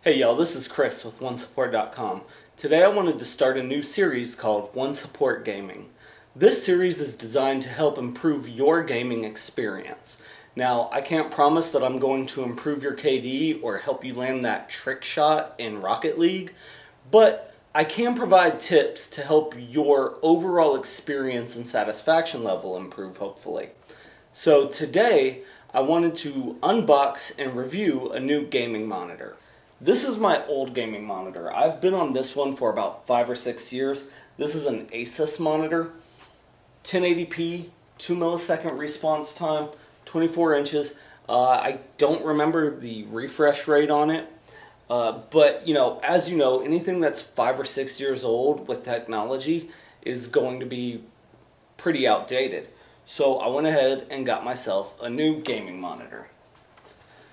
Hey y'all, this is Chris with OneSupport.com. Today I wanted to start a new series called One Support Gaming. This series is designed to help improve your gaming experience. Now, I can't promise that I'm going to improve your KD or help you land that trick shot in Rocket League, but I can provide tips to help your overall experience and satisfaction level improve, hopefully. So today, I wanted to unbox and review a new gaming monitor. This is my old gaming monitor. I've been on this one for about 5 or 6 years. This is an Asus monitor, 1080p, 2 millisecond response time, 24 inches. I don't remember the refresh rate on it, but as you know, anything that's 5 or 6 years old with technology is going to be pretty outdated. So I went ahead and got myself a new gaming monitor.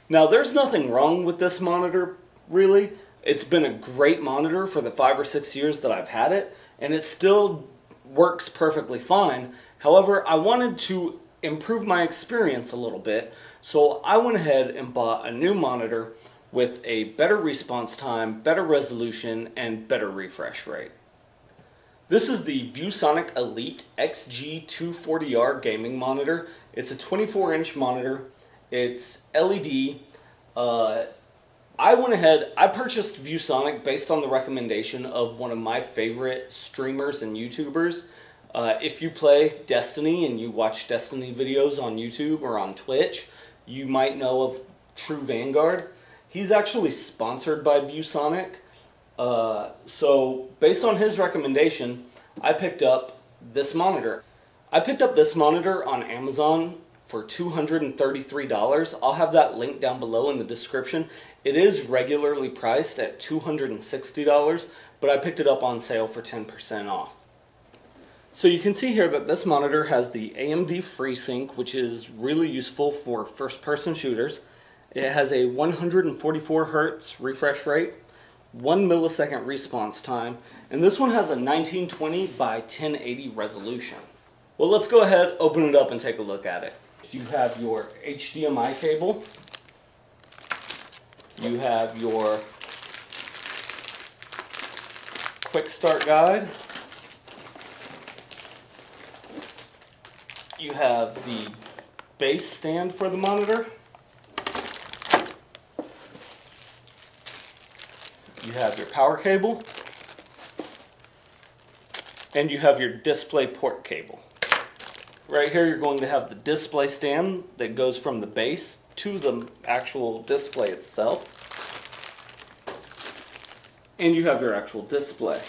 Now, there's nothing wrong with this monitor, really. It's been a great monitor for the 5 or 6 years that I've had it, and it still works perfectly fine. However, I wanted to improve my experience a little bit, so I went ahead and bought a new monitor with a better response time, better resolution, and better refresh rate. This is the ViewSonic Elite XG240R gaming monitor. It's a 24-inch monitor. It's LED. I purchased ViewSonic based on the recommendation of one of my favorite streamers and YouTubers. If you play Destiny and you watch Destiny videos on YouTube or on Twitch, you might know of True Vanguard. He's actually sponsored by ViewSonic. So based on his recommendation, I picked up this monitor. I picked up this monitor on Amazon for $233. I'll have that link down below in the description. It is regularly priced at $260, but I picked it up on sale for 10% off. So you can see here that this monitor has the AMD FreeSync, which is really useful for first-person shooters. It has a 144 Hz refresh rate, 1 millisecond response time, and this one has a 1920 by 1080 resolution. Well, let's go ahead, open it up, and take a look at it. You have your HDMI cable. You have your quick start guide. You have the base stand for the monitor. You have your power cable. And you have your display port cable. Right here you're going to have the display stand that goes from the base to the actual display itself. And you have your actual display.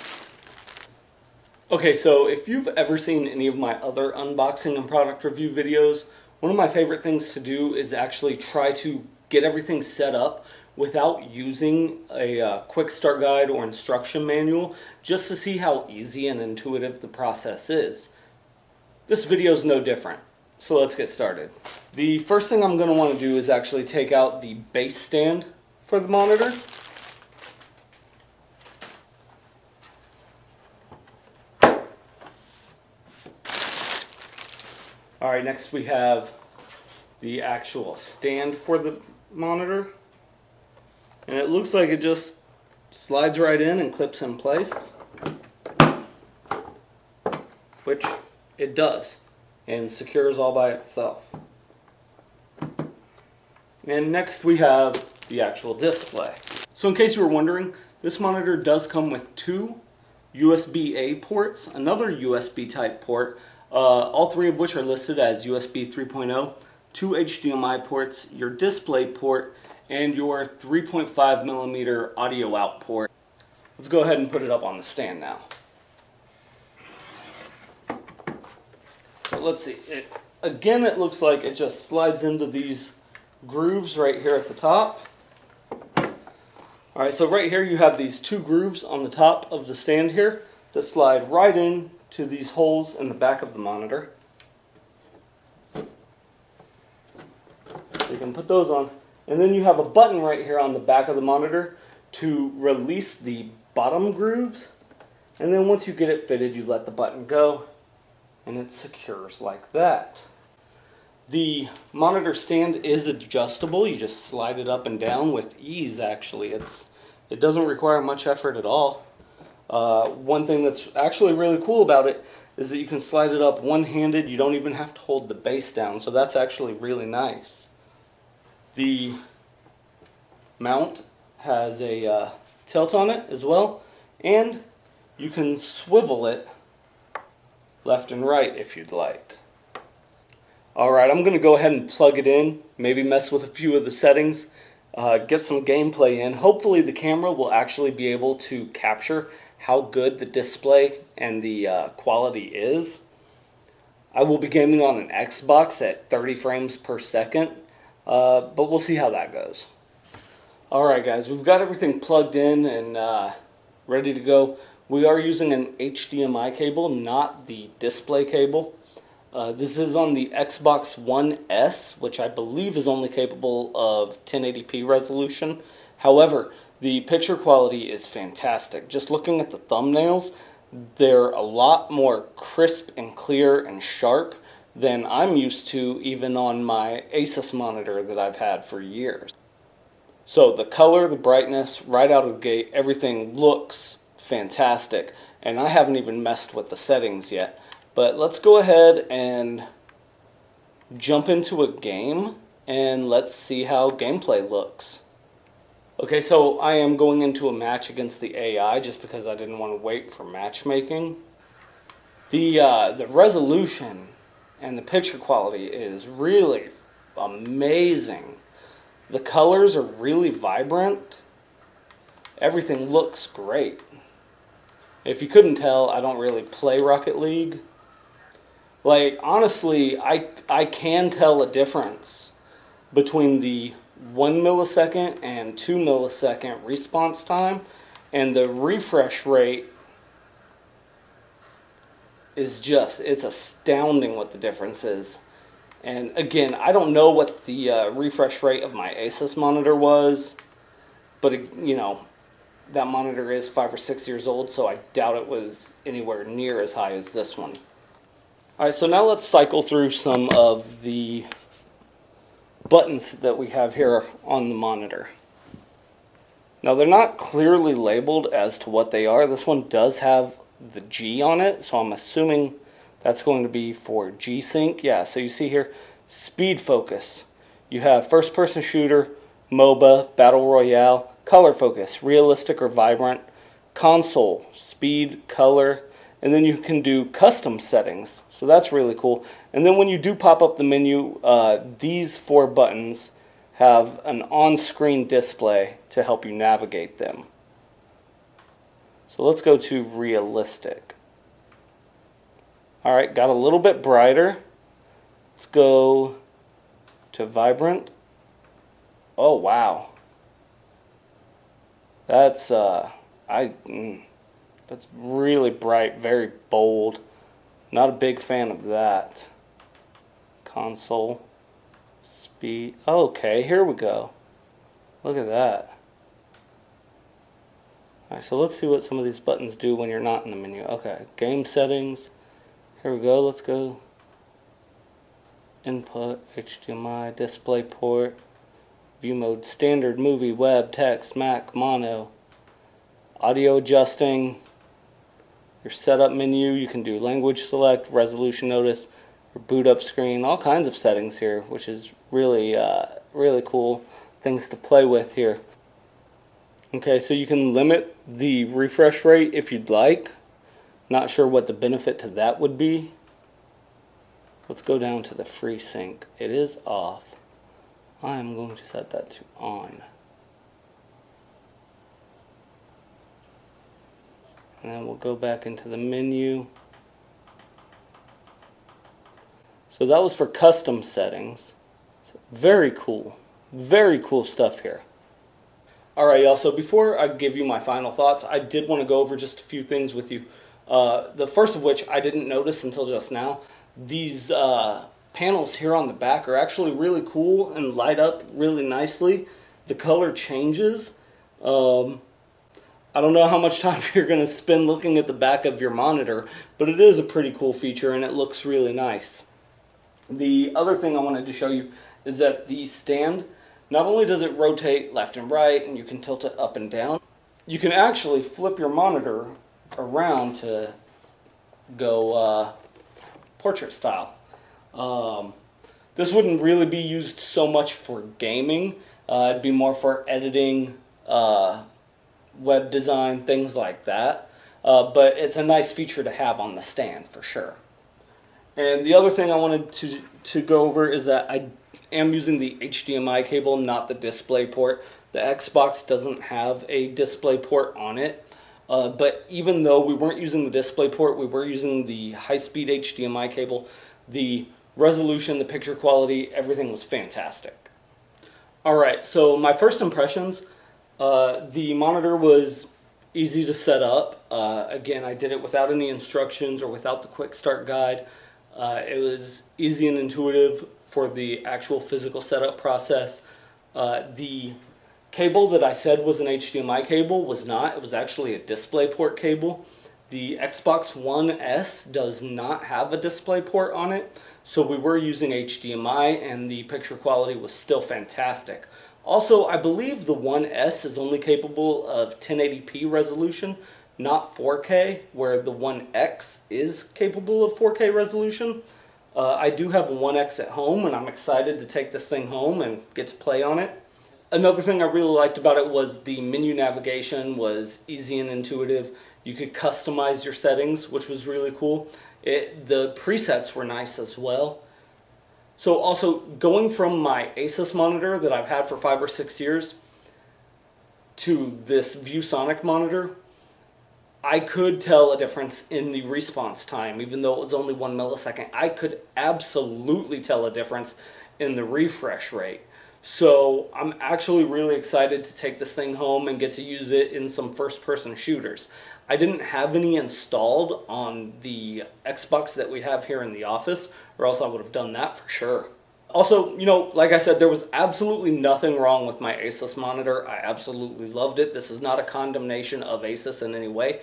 Okay, so if you've ever seen any of my other unboxing and product review videos, one of my favorite things to do is actually try to get everything set up without using a quick start guide or instruction manual, just to see how easy and intuitive the process is. This video is no different, so let's get started. The first thing I'm going to want to do is actually take out the base stand for the monitor. Alright, next we have the actual stand for the monitor. And it looks like it just slides right in and clips in place, which it does, and secures all by itself. And next we have the actual display. So in case you were wondering, this monitor does come with two USB-A ports, another USB type port, all three of which are listed as USB 3.0, two HDMI ports, your display port, and your 3.5 millimeter audio out port. Let's go ahead and put it up on the stand now. So let's see. Again, it looks like it just slides into these grooves right here at the top. Alright, so right here you have these two grooves on the top of the stand here that slide right in to these holes in the back of the monitor. So you can put those on. And then you have a button right here on the back of the monitor to release the bottom grooves. And then once you get it fitted, you let the button go and it secures like that. The monitor stand is adjustable. You just slide it up and down with ease, actually. It's It doesn't require much effort at all. One thing that's actually really cool about it is that you can slide it up one-handed. You don't even have to hold the base down, so that's actually really nice. The mount has a tilt on it as well, and you can swivel it left and right if you'd like. Alright, I'm going to go ahead and plug it in, maybe mess with a few of the settings, get some gameplay in. Hopefully the camera will actually be able to capture how good the display and the quality is. I will be gaming on an Xbox at 30 frames per second, but we'll see how that goes. Alright guys, we've got everything plugged in and ready to go. We are using an HDMI cable, not the display cable. This is on the Xbox One S, which I believe is only capable of 1080p resolution. However, the picture quality is fantastic. Just looking at the thumbnails, they're a lot more crisp and clear and sharp than I'm used to even on my Asus monitor that I've had for years. So the color, the brightness, right out of the gate, everything looks fantastic. And I haven't even messed with the settings yet. But let's go ahead and jump into a game and let's see how gameplay looks. Okay, so I am going into a match against the AI just because I didn't want to wait for matchmaking. The resolution and the picture quality is really amazing. The colors are really vibrant. Everything looks great. If you couldn't tell, I don't really play Rocket League. Like, honestly, I can tell a difference between the 1 millisecond and 2 millisecond response time, and the refresh rate is just, it's astounding what the difference is. And again, I don't know what the refresh rate of my Asus monitor was, but you know, that monitor is 5 or 6 years old, so I doubt it was anywhere near as high as this one. Alright, so now let's cycle through some of the buttons that we have here on the monitor. Now they're not clearly labeled as to what they are. This one does have the G on it, so I'm assuming that's going to be for G-Sync. Yeah, so you see here, speed focus. You have first person shooter, MOBA, battle royale, color focus, realistic or vibrant, console, speed, color, and then you can do custom settings. So that's really cool. And then when you do pop up the menu, these 4 buttons have an on-screen display to help you navigate them. So let's go to realistic. Alright, got a little bit brighter. Let's go to vibrant. Oh wow. That's that's really bright, very bold. Not a big fan of that. Console, speed. Okay, here we go. Look at that. Alright, so let's see what some of these buttons do when you're not in the menu. Okay, game settings. Here we go, let's go. Input, HDMI, display port, view mode, standard, movie, web, text, Mac, mono, audio adjusting. Your setup menu, you can do language select, resolution notice, or boot up screen, all kinds of settings here, which is really, really cool things to play with here. Okay, so you can limit the refresh rate if you'd like. Not sure what the benefit to that would be. Let's go down to the free sync. It is off. I am going to set that to on. And then we'll go back into the menu. So that was for custom settings. So very cool stuff here. Alright y'all, so before I give you my final thoughts, I did want to go over just a few things with you. The first of which I didn't notice until just now. These panels here on the back are actually really cool and light up really nicely. The color changes. I don't know how much time you're going to spend looking at the back of your monitor, but it is a pretty cool feature and it looks really nice. The other thing I wanted to show you is that the stand, not only does it rotate left and right and you can tilt it up and down, you can actually flip your monitor around to go portrait style. This wouldn't really be used so much for gaming. It'd be more for editing, web design, things like that. But it's a nice feature to have on the stand for sure. And the other thing I wanted to go over is that I am using the HDMI cable, not the display port. The Xbox doesn't have a display port on it. But even though we weren't using the display port, we were using the high-speed HDMI cable. The resolution, the picture quality, everything was fantastic. Alright, so my first impressions, the monitor was easy to set up. Again, I did it without any instructions or without the quick start guide. It was easy and intuitive for the actual physical setup process. The cable that I said was an HDMI cable was not. It was actually a DisplayPort cable. The Xbox One S does not have a DisplayPort on it, so we were using HDMI and the picture quality was still fantastic. Also, I believe the One S is only capable of 1080p resolution, not 4K, where the One X is capable of 4K resolution. I do have a One X at home, and I'm excited to take this thing home and get to play on it. Another thing I really liked about it was the menu navigation was easy and intuitive. You could customize your settings, which was really cool. The presets were nice as well. So also, going from my Asus monitor that I've had for 5 or 6 years to this ViewSonic monitor, I could tell a difference in the response time. Even though it was only 1 millisecond, I could absolutely tell a difference in the refresh rate. So I'm actually really excited to take this thing home and get to use it in some first-person shooters. I didn't have any installed on the Xbox that we have here in the office, or else I would have done that for sure. Also, you know, like I said, there was absolutely nothing wrong with my Asus monitor. I absolutely loved it. This is not a condemnation of Asus in any way,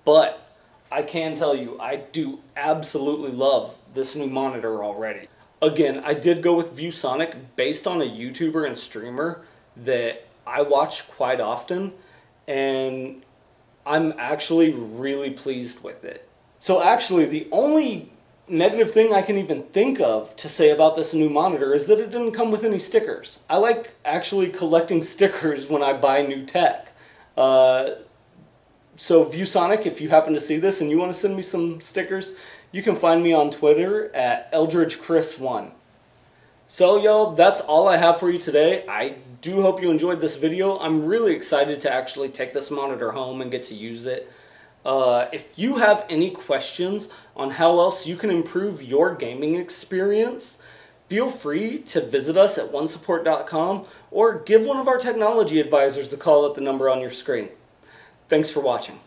but I can tell you, I do absolutely love this new monitor already. Again, I did go with ViewSonic based on a YouTuber and streamer that I watch quite often, and I'm actually really pleased with it. So actually, the only negative thing I can even think of to say about this new monitor is that it didn't come with any stickers. I like actually collecting stickers when I buy new tech. So ViewSonic, if you happen to see this and you want to send me some stickers, you can find me on Twitter at EldridgeChris1. So y'all, that's all I have for you today. I do hope you enjoyed this video. I'm really excited to actually take this monitor home and get to use it. If you have any questions on how else you can improve your gaming experience, feel free to visit us at onesupport.com or give one of our technology advisors a call at the number on your screen. Thanks for watching.